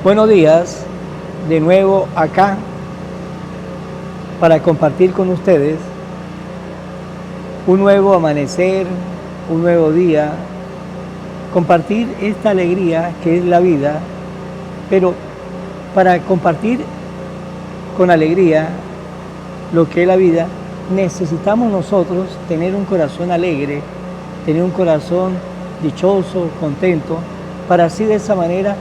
Buenos días, de nuevo acá para compartir con ustedes un nuevo amanecer, un nuevo día, compartir esta alegría que es la vida, pero para compartir con alegría lo que es la vida, necesitamos nosotros tener un corazón alegre, tener un corazón dichoso, contento, para así de esa manera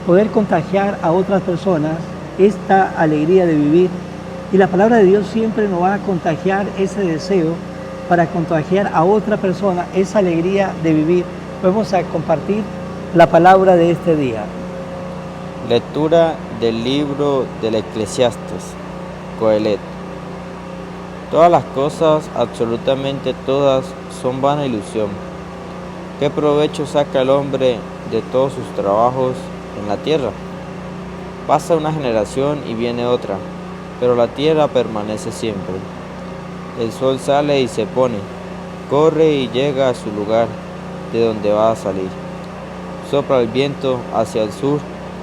poder contagiar a otras personas esta alegría de vivir. Y la palabra de Dios siempre nos va a contagiar ese deseo para contagiar a otra persona esa alegría de vivir. Vamos a compartir la palabra de este día. Lectura del libro del Eclesiastes, Coelet. Todas las cosas, absolutamente todas, son vana ilusión. ¿Qué provecho saca el hombre de todos sus trabajos en la tierra? Pasa una generación y viene otra, pero la tierra permanece siempre. El sol sale y se pone, corre y llega a su lugar, de donde va a salir. Sopla el viento hacia el sur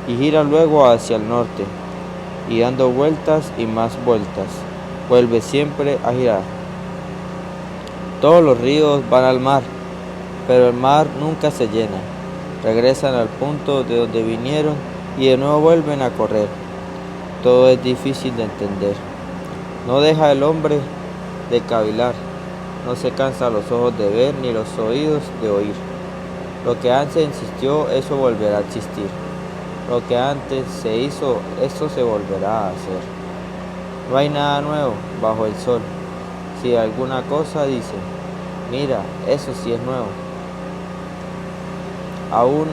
y gira luego hacia el norte, y dando vueltas y más vueltas, vuelve siempre a girar. Todos los ríos van al mar, pero el mar nunca se llena. Regresan al punto de donde vinieron y de nuevo vuelven a correr. Todo es difícil de entender. No deja el hombre de cavilar, no se cansa los ojos de ver ni los oídos de oír. Lo que antes existió, eso volverá a existir. Lo que antes se hizo, eso se volverá a hacer. No hay nada nuevo bajo el sol. Si alguna cosa dice, mira, eso sí es nuevo. Aún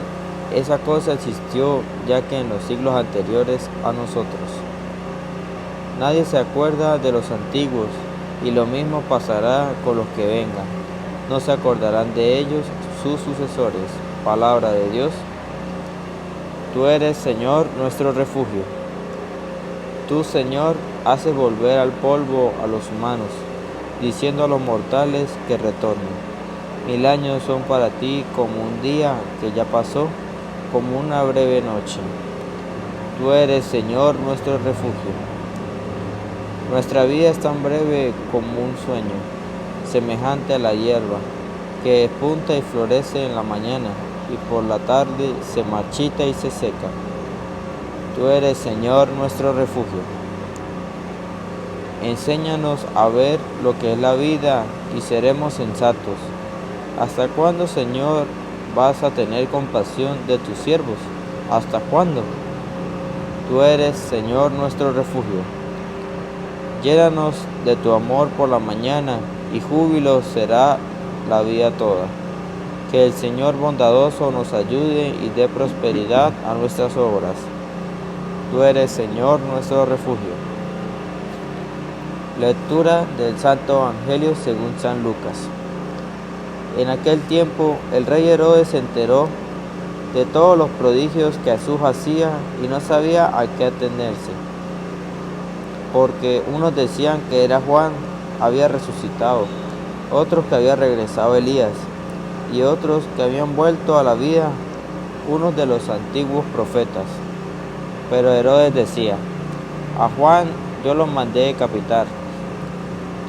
esa cosa existió ya que en los siglos anteriores a nosotros. Nadie se acuerda de los antiguos, y lo mismo pasará con los que vengan. No se acordarán de ellos sus sucesores. Palabra de Dios. Tú eres, Señor, nuestro refugio. Tú, Señor, haces volver al polvo a los humanos, diciendo a los mortales que retornen. 1000 años son para ti como un día que ya pasó, como una breve noche. Tú eres, Señor, nuestro refugio. Nuestra vida es tan breve como un sueño, semejante a la hierba, que despunta y florece en la mañana, y por la tarde se marchita y se seca. Tú eres, Señor, nuestro refugio. Enséñanos a ver lo que es la vida y seremos sensatos. ¿Hasta cuándo, Señor, vas a tener compasión de tus siervos? ¿Hasta cuándo? Tú eres, Señor, nuestro refugio. Llénanos de tu amor por la mañana, y júbilo será la vida toda. Que el Señor bondadoso nos ayude y dé prosperidad a nuestras obras. Tú eres, Señor, nuestro refugio. Lectura del Santo Evangelio según San Lucas. En aquel tiempo el rey Herodes se enteró de todos los prodigios que Jesús hacía y no sabía a qué atenerse, porque unos decían que era Juan, había resucitado, otros que había regresado Elías, y otros que habían vuelto a la vida unos de los antiguos profetas. Pero Herodes decía, a Juan yo lo mandé decapitar.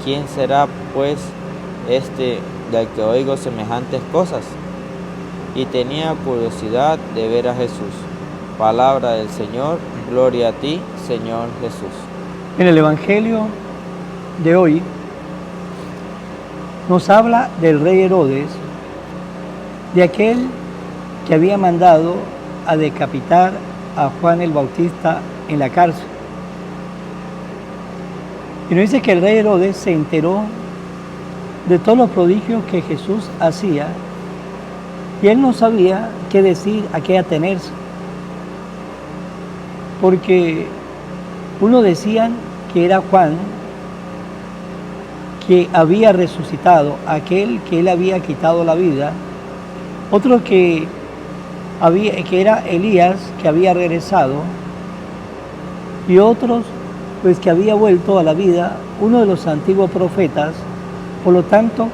¿Quién será pues este del que oigo semejantes cosas? Y tenía curiosidad de ver a Jesús. Palabra del Señor, gloria a ti, Señor Jesús. En el Evangelio de hoy nos habla del rey Herodes, de aquel que había mandado a decapitar a Juan el Bautista en la cárcel. Y nos dice que el rey Herodes se enteró de todos los prodigios que Jesús hacía y él no sabía qué decir, a qué atenerse. Porque uno decían que era Juan, que había resucitado, aquel que él había quitado la vida. Otro que era Elías, que había regresado. Y otros, pues que había vuelto a la vida, uno de los antiguos profetas. Por lo tanto,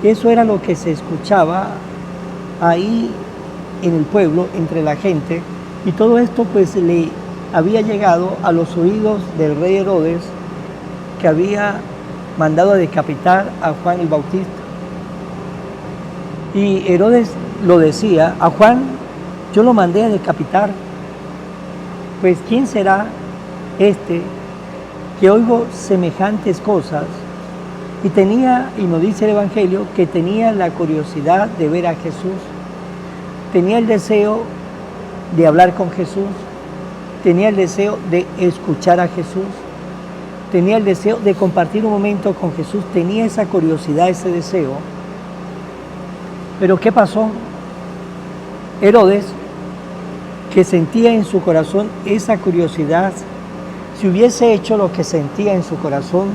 eso era lo que se escuchaba ahí en el pueblo, entre la gente, Y todo esto pues le había llegado a los oídos del rey Herodes, que había mandado a decapitar a Juan el Bautista. Y Herodes lo decía: a Juan yo lo mandé a decapitar, pues ¿quién será este que oigo semejantes cosas? Y tenía, y nos dice el Evangelio, que tenía la curiosidad de ver a Jesús, tenía el deseo de hablar con Jesús, tenía el deseo de escuchar a Jesús, tenía el deseo de compartir un momento con Jesús, tenía esa curiosidad, ese deseo. Pero ¿qué pasó? Herodes, que sentía en su corazón esa curiosidad, si hubiese hecho lo que sentía en su corazón,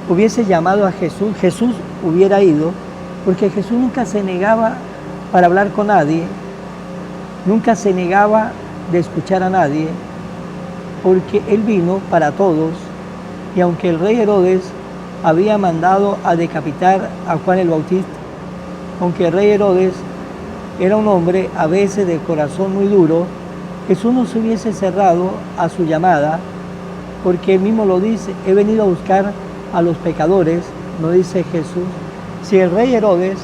hubiese llamado a Jesús, Jesús hubiera ido, porque Jesús nunca se negaba para hablar con nadie, nunca se negaba de escuchar a nadie, porque Él vino para todos. Y aunque el rey Herodes había mandado a decapitar a Juan el Bautista, aunque el rey Herodes era un hombre a veces de corazón muy duro, Jesús no se hubiese cerrado a su llamada, porque Él mismo lo dice: he venido a buscar a los pecadores, no dice Jesús. Si el rey Herodes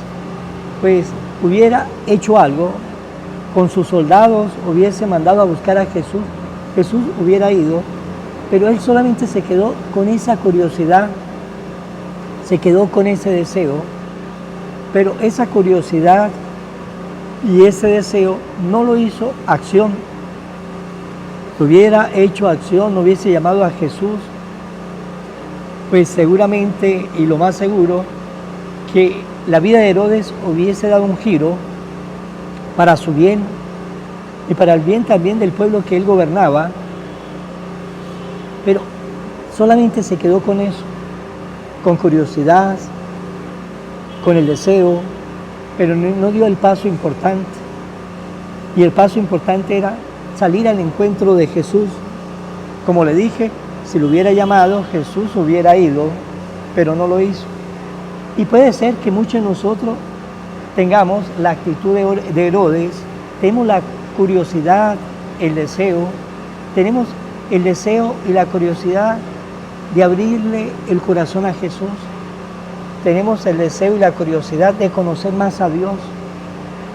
pues hubiera hecho algo, con sus soldados hubiese mandado a buscar a Jesús, Jesús hubiera ido, pero él solamente se quedó con esa curiosidad, se quedó con ese deseo, pero esa curiosidad y ese deseo no lo hizo acción. Si hubiera hecho acción, no hubiese llamado a Jesús, pues seguramente, y lo más seguro, que la vida de Herodes hubiese dado un giro para su bien y para el bien también del pueblo que él gobernaba, pero solamente se quedó con eso, con curiosidad, con el deseo, pero no dio el paso importante. Y el paso importante era salir al encuentro de Jesús. Como le dije, si lo hubiera llamado, Jesús hubiera ido, pero no lo hizo. Y puede ser que muchos de nosotros tengamos la actitud de Herodes, tenemos la curiosidad, el deseo, tenemos el deseo y la curiosidad de abrirle el corazón a Jesús. Tenemos el deseo y la curiosidad de conocer más a Dios.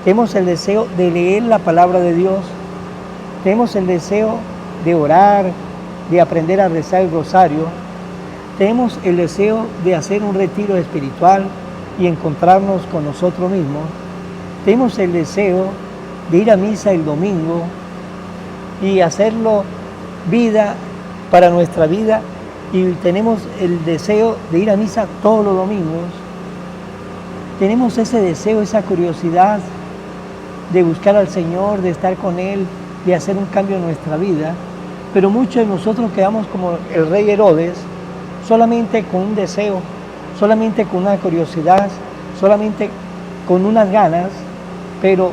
Tenemos el deseo de leer la palabra de Dios. Tenemos el deseo de orar, de aprender a rezar el rosario. Tenemos el deseo de hacer un retiro espiritual y encontrarnos con nosotros mismos. Tenemos el deseo de ir a misa el domingo y hacerlo vida para nuestra vida, y tenemos el deseo de ir a misa todos los domingos. Tenemos ese deseo, esa curiosidad de buscar al Señor, de estar con Él, de hacer un cambio en nuestra vida, pero muchos de nosotros quedamos como el rey Herodes, solamente con un deseo, solamente con una curiosidad, solamente con unas ganas, pero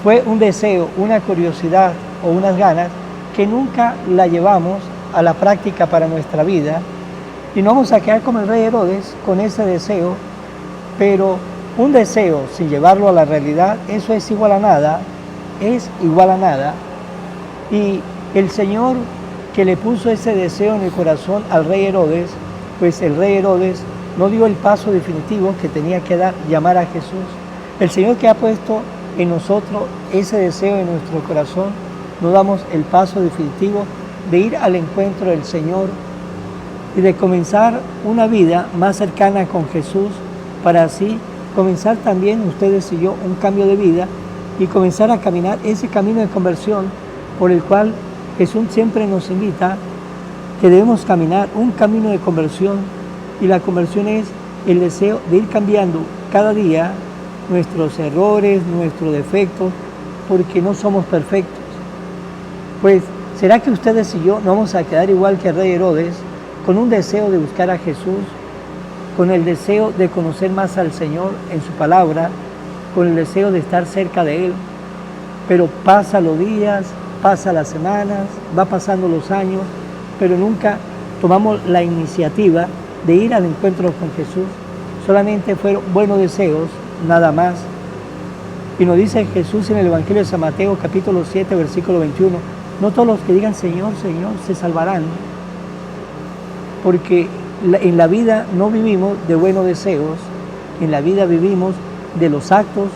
fue un deseo, una curiosidad o unas ganas que nunca la llevamos a la práctica para nuestra vida, y no vamos a quedar como el rey Herodes con ese deseo, pero un deseo sin llevarlo a la realidad, eso es igual a nada, es igual a nada. Y el Señor que le puso ese deseo en el corazón al rey Herodes, pues el rey Herodes no dio el paso definitivo que tenía que dar, llamar a Jesús. El Señor que ha puesto en nosotros ese deseo en nuestro corazón, no damos el paso definitivo de ir al encuentro del Señor y de comenzar una vida más cercana con Jesús, para así comenzar también ustedes y yo un cambio de vida y comenzar a caminar ese camino de conversión por el cual Jesús siempre nos invita, que debemos caminar un camino de conversión, y la conversión es el deseo de ir cambiando cada día nuestros errores, nuestros defectos, porque no somos perfectos. Pues, ¿será que ustedes y yo no vamos a quedar igual que el rey Herodes, con un deseo de buscar a Jesús, con el deseo de conocer más al Señor en su palabra, con el deseo de estar cerca de Él? Pero pasan los días, pasan las semanas, va pasando los años, pero nunca tomamos la iniciativa de ir al encuentro con Jesús. Solamente fueron buenos deseos, nada más. Y nos dice Jesús en el Evangelio de San Mateo, capítulo 7, versículo 21, no todos los que digan Señor, Señor, se salvarán, porque en la vida no vivimos de buenos deseos, en la vida vivimos de los actos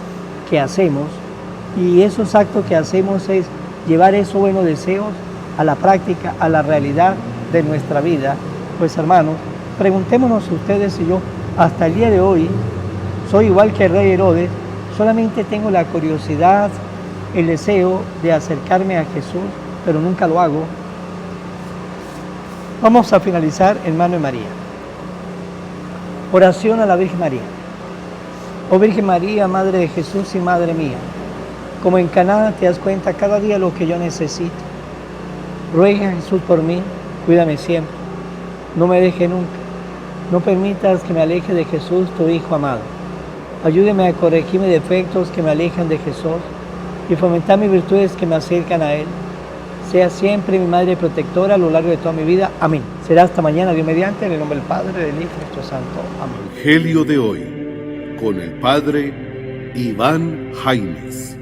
que hacemos, y esos actos que hacemos es llevar esos buenos deseos a la práctica, a la realidad de nuestra vida. Pues hermanos, preguntémonos ustedes y yo, hasta el día de hoy, soy igual que el rey Herodes, solamente tengo la curiosidad, el deseo de acercarme a Jesús, pero nunca lo hago. Vamos a finalizar en mano de María. Oración a la Virgen María. Oh Virgen María, Madre de Jesús y Madre mía, como en Caná te das cuenta cada día lo que yo necesito. Ruega a Jesús por mí, cuídame siempre, no me deje nunca, no permitas que me aleje de Jesús, tu Hijo amado. Ayúdeme a corregir mis defectos que me alejan de Jesús y fomentar mis virtudes que me acercan a Él. Sea siempre mi Madre protectora a lo largo de toda mi vida. Amén. Será hasta mañana, Dios mediante, en el nombre del Padre, del Hijo y del Espíritu Santo. Amén. Evangelio de hoy, con el Padre Iván Jaimes.